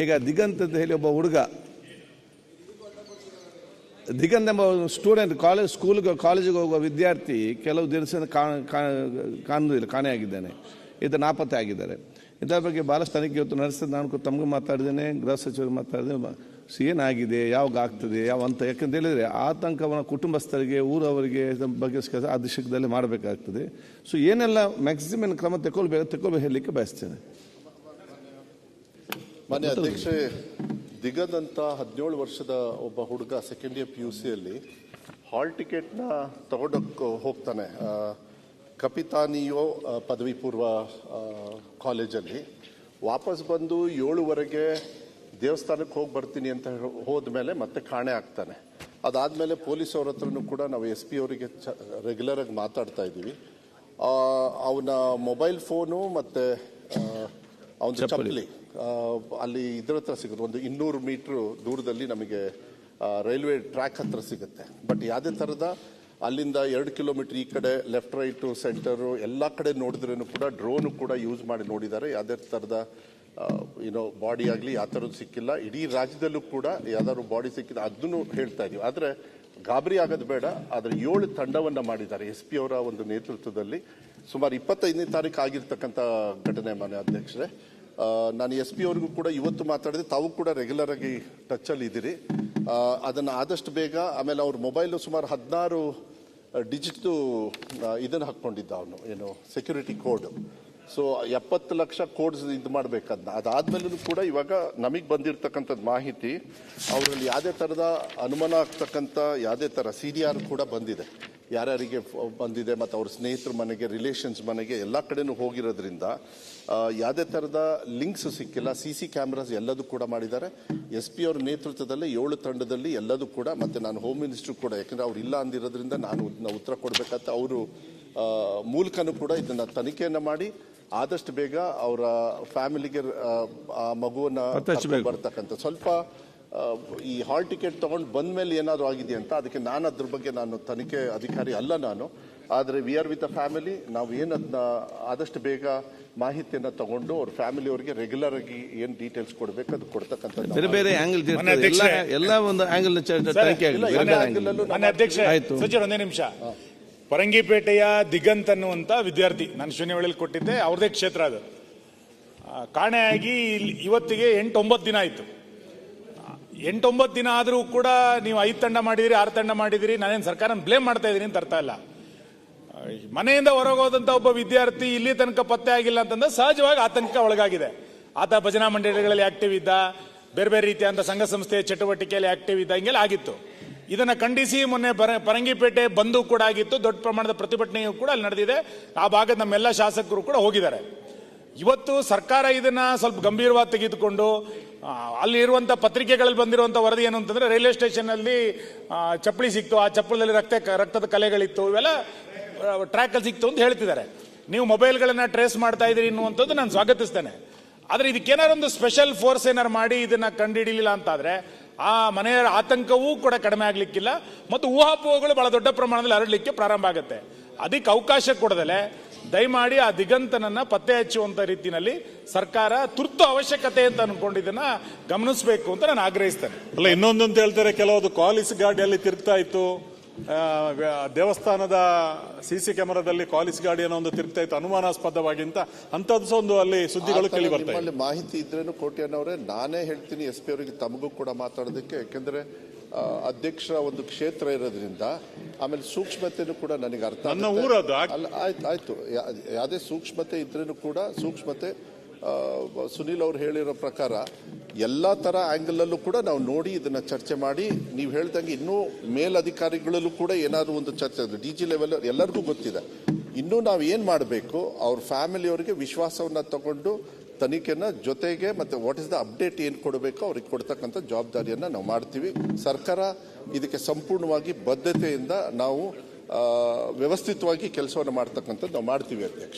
ಈಗ ದಿಗಂತ್ ಅಂತ ಹೇಳಿ ಒಬ್ಬ ಹುಡುಗ, ದಿಗಂತ್ ಎಂಬ ಸ್ಟೂಡೆಂಟ್, ಕಾಲೇಜಿಗೆ ಹೋಗುವ ವಿದ್ಯಾರ್ಥಿ ಕೆಲವು ದಿವಸ ಕಾಣುವುದಿಲ್ಲ, ಕಾಣೆಯಾಗಿದ್ದಾನೆ. ಈತ ನಾಪತ್ತೆ ಆಗಿದ್ದಾರೆ. ಇದರ ಬಗ್ಗೆ ಭಾಳಷ್ಟು ತನಿಖೆ ಇವತ್ತು ನಡೆಸ್ತದೆ. ನಾನು ತಮಗೂ ಮಾತಾಡಿದ್ದೇನೆ, ಗೃಹ ಸಚಿವರು ಮಾತಾಡಿದ್ದೇನೆ. ಏನಾಗಿದೆ, ಯಾವಾಗ ಆಗ್ತದೆ, ಯಾವ ಅಂತ, ಯಾಕಂತ ಹೇಳಿದರೆ ಆತಂಕವನ್ನು ಕುಟುಂಬಸ್ಥರಿಗೆ, ಊರವರಿಗೆ ಬಗ್ಗೆ ಆ ದಿಶದಲ್ಲಿ ಮಾಡಬೇಕಾಗ್ತದೆ. ಸೊ ಏನೆಲ್ಲ ಮ್ಯಾಕ್ಸಿಮಮ್ ಕ್ರಮ ತಗೊಳ್ಬೇಕು ಹೇಳಲಿಕ್ಕೆ ಬಯಸ್ತೇನೆ. ಮಾನ್ಯ ಅಧ್ಯಕ್ಷೆ, ದಿಗಂತ್ ಅಂತ 17 ವರ್ಷದ ಒಬ್ಬ ಹುಡುಗ ಸೆಕೆಂಡ್ ಇಯರ್ PUCಯಲ್ಲಿ ಹಾಲ್ ಟಿಕೆಟ್ನ ತಗೊಂಡೋಗಿ ಹೋಗ್ತಾನೆ ಕಪಿತಾನಿಯೋ ಪದವಿ ಪೂರ್ವ ಕಾಲೇಜಲ್ಲಿ. ವಾಪಸ್ ಬಂದು 7:15 ದೇವಸ್ಥಾನಕ್ಕೆ ಹೋಗಿ ಬರ್ತೀನಿ ಅಂತ ಹೋದ್ಮೇಲೆ ಮತ್ತೆ ಕಾಣೆ ಆಗ್ತಾನೆ. ಅದಾದಮೇಲೆ ಪೊಲೀಸವ್ರ ಹತ್ರನೂ ಕೂಡ ನಾವು SP ಅವರಿಗೆ ರೆಗ್ಯುಲರಾಗಿ ಮಾತಾಡ್ತಾ ಇದ್ದೀವಿ. ಅವನ ಮೊಬೈಲ್ ಫೋನು ಮತ್ತು ಅವನ ಚಪ್ಪಲಿ ಅಲ್ಲಿ ಇದ್ರ ಹತ್ರ ಸಿಗುತ್ತೆ. ಒಂದು 200 ಮೀಟ್ರು ದೂರದಲ್ಲಿ ನಮಗೆ ರೈಲ್ವೆ ಟ್ರ್ಯಾಕ್ ಹತ್ರ ಸಿಗುತ್ತೆ. ಬಟ್ ಯಾವುದೇ ಥರದ ಅಲ್ಲಿಂದ 2 ಕಿಲೋಮೀಟರ್ ಈ ಕಡೆ ಲೆಫ್ಟ್ ರೈಟು ಸೆಂಟರು ಎಲ್ಲ ಕಡೆ ನೋಡಿದ್ರೂ ಕೂಡ ಡ್ರೋನು ಕೂಡ ಯೂಸ್ ಮಾಡಿ ನೋಡಿದ್ದಾರೆ. ಯಾವುದೇ ಥರದ ಬಾಡಿ ಆಗಲಿ ಯಾವ ಥರದ್ದು ಸಿಕ್ಕಿಲ್ಲ. ಇಡೀ ರಾಜ್ಯದಲ್ಲೂ ಕೂಡ ಯಾವ್ದಾದ್ರು ಬಾಡಿ ಸಿಕ್ಕಿಲ್ಲ ಅದನ್ನು ಹೇಳ್ತಾ ಇದೀವಿ. ಆದರೆ ಗಾಬರಿ ಆಗೋದು ಬೇಡ. ಆದರೆ 7 ತಂಡವನ್ನು ಮಾಡಿದ್ದಾರೆ SP ಅವರ ಒಂದು ನೇತೃತ್ವದಲ್ಲಿ. ಸುಮಾರು 25ನೇ ತಾರೀಕು ಆಗಿರ್ತಕ್ಕಂಥ ಘಟನೆ ಮಾನ್ಯ ಅಧ್ಯಕ್ಷರೇ. ನಾನು SP ಅವ್ರಿಗೂ ಕೂಡ ಇವತ್ತು ಮಾತಾಡಿದೆ. ತಾವು ಕೂಡ ರೆಗ್ಯುಲರ್ ಆಗಿ ಟಚ್ಚಲ್ಲಿ ಇದ್ದೀರಿ. ಅದನ್ನು ಆದಷ್ಟು ಬೇಗ, ಆಮೇಲೆ ಅವ್ರ ಮೊಬೈಲು ಸುಮಾರು 16 ಡಿಜಿಟ್ದು ಇದನ್ನು ಹಾಕ್ಕೊಂಡಿದ್ದ ಅವನು, security code. So 70 lakh codes ಇದು ಮಾಡಬೇಕದನ್ನ. ಅದಾದ್ಮೇಲೂ ಕೂಡ ಇವಾಗ ನಮಗೆ ಬಂದಿರತಕ್ಕಂಥದ್ದು ಮಾಹಿತಿ, ಅವರಲ್ಲಿ ಯಾವುದೇ ಥರದ ಅನುಮಾನ ಆಗ್ತಕ್ಕಂಥ ಯಾವುದೇ ಥರ CDR ಕೂಡ ಬಂದಿದೆ, ಯಾರ್ಯಾರಿಗೆ ಬಂದಿದೆ, ಮತ್ತು ಅವ್ರ ಸ್ನೇಹಿತರ ಮನೆಗೆ, ರಿಲೇಷನ್ಸ್ ಮನೆಗೆ ಎಲ್ಲ ಕಡೆನೂ ಹೋಗಿರೋದ್ರಿಂದ ಯಾವುದೇ ಥರದ ಲಿಂಕ್ಸ್ ಸಿಕ್ಕಿಲ್ಲ. CC ಕ್ಯಾಮ್ರಾಸ್ ಎಲ್ಲದೂ ಕೂಡ ಮಾಡಿದ್ದಾರೆ. SP ಅವ್ರ ನೇತೃತ್ವದಲ್ಲಿ 7 ತಂಡದಲ್ಲಿ ಎಲ್ಲದೂ ಕೂಡ. ಮತ್ತು ನಾನು ಹೋಮ್ ಮಿನಿಸ್ಟ್ರು ಕೂಡ, ಯಾಕಂದರೆ ಅವ್ರು ಇಲ್ಲ ಅಂದಿರೋದ್ರಿಂದ ನಾನು ಉತ್ತರ ಕೊಡಬೇಕಂತ ಅವರು ಮೂಲಕನೂ ಕೂಡ ಇದನ್ನು ತನಿಖೆಯನ್ನು ಮಾಡಿ ಆದಷ್ಟು ಬೇಗ ಅವರ ಫ್ಯಾಮಿಲಿಗೆ ಆ ಮಗುವನ್ನು ಬರ್ತಕ್ಕಂಥ ಸ್ವಲ್ಪ ಈ ಹಾಲ್ ಟಿಕೆಟ್ ತಗೊಂಡು ಬಂದ ಮೇಲೆ ಏನಾದರೂ ಆಗಿದೆ ಅಂತ, ಅದಕ್ಕೆ ನಾನು ಅದ್ರ ಬಗ್ಗೆ ನಾನು ತನಿಖೆ ಅಧಿಕಾರಿ ಅಲ್ಲ ನಾನು. ಆದರೆ we are with a family. ನಾವು ಏನದನ್ನ ಆದಷ್ಟು ಬೇಗ ಮಾಹಿತಿಯನ್ನು ತಗೊಂಡು ಅವ್ರ ಫ್ಯಾಮಿಲಿ ಅವರಿಗೆ ರೆಗ್ಯುಲರ್ ಆಗಿ ಏನು ಡೀಟೇಲ್ಸ್ ಕೊಡಬೇಕು ಅದು ಕೊಡ್ತಕ್ಕಂಥ ಬೇರೆ ಬೇರೆ ಆಂಗಲ್ ಎಲ್ಲ ಒಂದು ಆಂಗಲ್ ಒಂದೇ ನಿಮಿಷ. ಪರಂಗಿಪೇಟೆಯ ದಿಗಂತ್ ಅನ್ನುವಂಥ ವಿದ್ಯಾರ್ಥಿ, ನಾನು ಶೂನ್ಯವೇಳೆಯಲ್ಲಿ ಕೊಟ್ಟಿದ್ದೆ, ಅವ್ರದೇ ಕ್ಷೇತ್ರ ಅದು. ಕಾಣೆಯಾಗಿ ಇವತ್ತಿಗೆ 8-9 ದಿನ ಆಯಿತು. 8-9 ದಿನ ಆದರೂ ಕೂಡ ನೀವು 5 ತಂಡ ಮಾಡಿದಿರಿ, 6 ತಂಡ ಮಾಡಿದಿರಿ. ನಾನೇನು ಸರ್ಕಾರ ಬ್ಲೇಮ್ ಮಾಡ್ತಾ ಇದ್ದೀನಿ ಅಂತ ಅರ್ಥ ಇಲ್ಲ. ಮನೆಯಿಂದ ಹೊರಗೋದಂಥ ಒಬ್ಬ ವಿದ್ಯಾರ್ಥಿ ಇಲ್ಲಿ ತನಕ ಪತ್ತೆ ಆಗಿಲ್ಲ ಅಂತಂದ್ರೆ ಸಹಜವಾಗಿ ಆತಂಕ ಒಳಗಾಗಿದೆ. ಆತ ಭಜನಾ ಮಂಡಳಿಗಳಲ್ಲಿ ಆಕ್ಟಿವ್ ಇದ್ದ, ಬೇರೆ ಬೇರೆ ರೀತಿಯಾದ ಸಂಘ ಸಂಸ್ಥೆಯ ಚಟುವಟಿಕೆಯಲ್ಲಿ ಆಕ್ಟಿವ್ ಇದ್ದ, ಹಿಂಗೆಲ್ಲ ಆಗಿತ್ತು. ಇದನ್ನು ಖಂಡಿಸಿ ಮೊನ್ನೆ ಪರಂಗಿಪೇಟೆ ಬಂದು ಕೂಡ ಆಗಿತ್ತು. ದೊಡ್ಡ ಪ್ರಮಾಣದ ಪ್ರತಿಭಟನೆಯೂ ಕೂಡ ಅಲ್ಲಿ ನಡೆದಿದೆ. ಆ ಭಾಗದ ನಮ್ಮೆಲ್ಲ ಶಾಸಕರು ಕೂಡ ಹೋಗಿದ್ದಾರೆ. ಇವತ್ತು ಸರ್ಕಾರ ಇದನ್ನ ಸ್ವಲ್ಪ ಗಂಭೀರವಾಗಿ ತೆಗೆದುಕೊಂಡು, ಅಲ್ಲಿ ಇರುವಂಥ ಪತ್ರಿಕೆಗಳಲ್ಲಿ ಬಂದಿರುವಂಥ ವರದಿ ಏನು ಅಂತಂದ್ರೆ, ರೈಲ್ವೆ ಸ್ಟೇಷನ್ನಲ್ಲಿ ಚಪ್ಪಲಿ ಸಿಕ್ತು, ಆ ಚಪ್ಪಲಲ್ಲಿ ರಕ್ತದ ಕಲೆಗಳಿತ್ತು, ಇವೆಲ್ಲ ಟ್ರ್ಯಾಕಲ್ಲಿ ಸಿಕ್ತು ಅಂತ ಹೇಳ್ತಿದ್ದಾರೆ. ನೀವು ಮೊಬೈಲ್ಗಳನ್ನು ಟ್ರೇಸ್ ಮಾಡ್ತಾ ಇದ್ದೀರಿ ಅನ್ನುವಂಥದ್ದು ನಾನು ಸ್ವಾಗತಿಸ್ತೇನೆ. ಆದರೆ ಇದಕ್ಕೇನಾರೊಂದು ಸ್ಪೆಷಲ್ ಫೋರ್ಸ್ ಏನಾರು ಮಾಡಿ ಇದನ್ನ ಕಂಡುಹಿಡಿಯಲಿಲ್ಲ ಅಂತಾದರೆ ಆ ಮನೆಯ ಆತಂಕವೂ ಕೂಡ ಕಡಿಮೆ ಆಗಲಿಕ್ಕಿಲ್ಲ, ಮತ್ತು ಊಹಾಪೋಹಗಳು ಬಹಳ ದೊಡ್ಡ ಪ್ರಮಾಣದಲ್ಲಿ ಹರಡಲಿಕ್ಕೆ ಪ್ರಾರಂಭ ಆಗುತ್ತೆ. ಅದಕ್ಕೆ ಅವಕಾಶ ಕೊಡದಲೆ ದಯಮಾಡಿ ಆ ದಿಗಂತನನ್ನ ಪತ್ತೆ ಹಚ್ಚುವಂತ ರೀತಿಯಲ್ಲಿ ಸರ್ಕಾರ ತುರ್ತು ಅವಶ್ಯಕತೆ ಅಂತ ಅನ್ಕೊಂಡಿದ್ದನ್ನ ಗಮನಿಸಬೇಕು ಅಂತ ನಾನು ಆಗ್ರಹಿಸ್ತೇನೆ. ಅಲ್ಲ, ಇನ್ನೊಂದು ಅಂತ ಹೇಳ್ತಾರೆ, ಕೆಲವೊಂದು ಕಾಲಿಸ್ ಗಾಡಿಯಲ್ಲಿ ತಿರುಗ್ತಾ ಇತ್ತು, ದೇವಸ್ಥಾನದ CC ಕ್ಯಾಮೆರಾದಲ್ಲಿ ಕಾಲಿಸ್ ಗಾಡಿ ಅನ್ನೋ ಒಂದು ತಿರುಗ್ತಾ ಇತ್ತು ಅನುಮಾನಾಸ್ಪದವಾಗಿ ಅಂತ, ಅಂತದ್ದು ಒಂದು ಅಲ್ಲಿ ಸುದ್ದಿಗಳು ಕೇಳಿ ಬರ್ತಾ ಇದೆ. ಮಾಹಿತಿ ಇದ್ರೇನು ಕೋಟ್ಯಾನವರೇ, ನಾನೇ ಹೇಳ್ತೀನಿ SP ಅವರಿಗೆ, ತಮಗೂ ಕೂಡ ಮಾತಾಡೋದಕ್ಕೆ. ಯಾಕೆಂದ್ರೆ ಅಧ್ಯಕ್ಷರ ಒಂದು ಕ್ಷೇತ್ರ ಇರೋದ್ರಿಂದ, ಆಮೇಲೆ ಸೂಕ್ಷ್ಮತೆನೂ ಕೂಡ ನನಗೆ ಅರ್ಥ. ನನ್ನ ಊರದು ಆಯ್ತು, ಯಾವುದೇ ಸೂಕ್ಷ್ಮತೆ ಇದ್ರೇನು ಕೂಡ ಸೂಕ್ಷ್ಮತೆ ಸುನೀಲ್ ಅವ್ರು ಹೇಳಿರೋ ಪ್ರಕಾರ ಎಲ್ಲ ಥರ ಆ್ಯಂಗಲಲ್ಲೂ ಕೂಡ ನಾವು ನೋಡಿ ಇದನ್ನು ಚರ್ಚೆ ಮಾಡಿ, ನೀವು ಹೇಳ್ದಂಗೆ ಇನ್ನೂ ಮೇಲಧಿಕಾರಿಗಳಲ್ಲೂ ಕೂಡ ಏನಾದರೂ ಒಂದು ಚರ್ಚೆ, DG ಲೆವೆಲ್ ಎಲ್ಲರಿಗೂ ಗೊತ್ತಿದೆ. ಇನ್ನೂ ನಾವು ಏನು ಮಾಡಬೇಕು, ಅವ್ರ ಫ್ಯಾಮಿಲಿಯವರಿಗೆ ವಿಶ್ವಾಸವನ್ನು ತಗೊಂಡು ತನಿಖೆನ ಜೊತೆಗೆ ಮತ್ತು ವಾಟ್ ಇಸ್ ದ ಅಪ್ಡೇಟ್ ಏನು ಕೊಡಬೇಕು ಅವ್ರಿಗೆ ಕೊಡ್ತಕ್ಕಂಥ ಜವಾಬ್ದಾರಿಯನ್ನು ನಾವು ಮಾಡ್ತೀವಿ. ಸರ್ಕಾರ ಇದಕ್ಕೆ ಸಂಪೂರ್ಣವಾಗಿ ಬದ್ಧತೆಯಿಂದ ನಾವು ವ್ಯವಸ್ಥಿತವಾಗಿ ಕೆಲಸವನ್ನು ಮಾಡ್ತಕ್ಕಂಥದ್ದು ನಾವು ಮಾಡ್ತೀವಿ ಅಧ್ಯಕ್ಷ.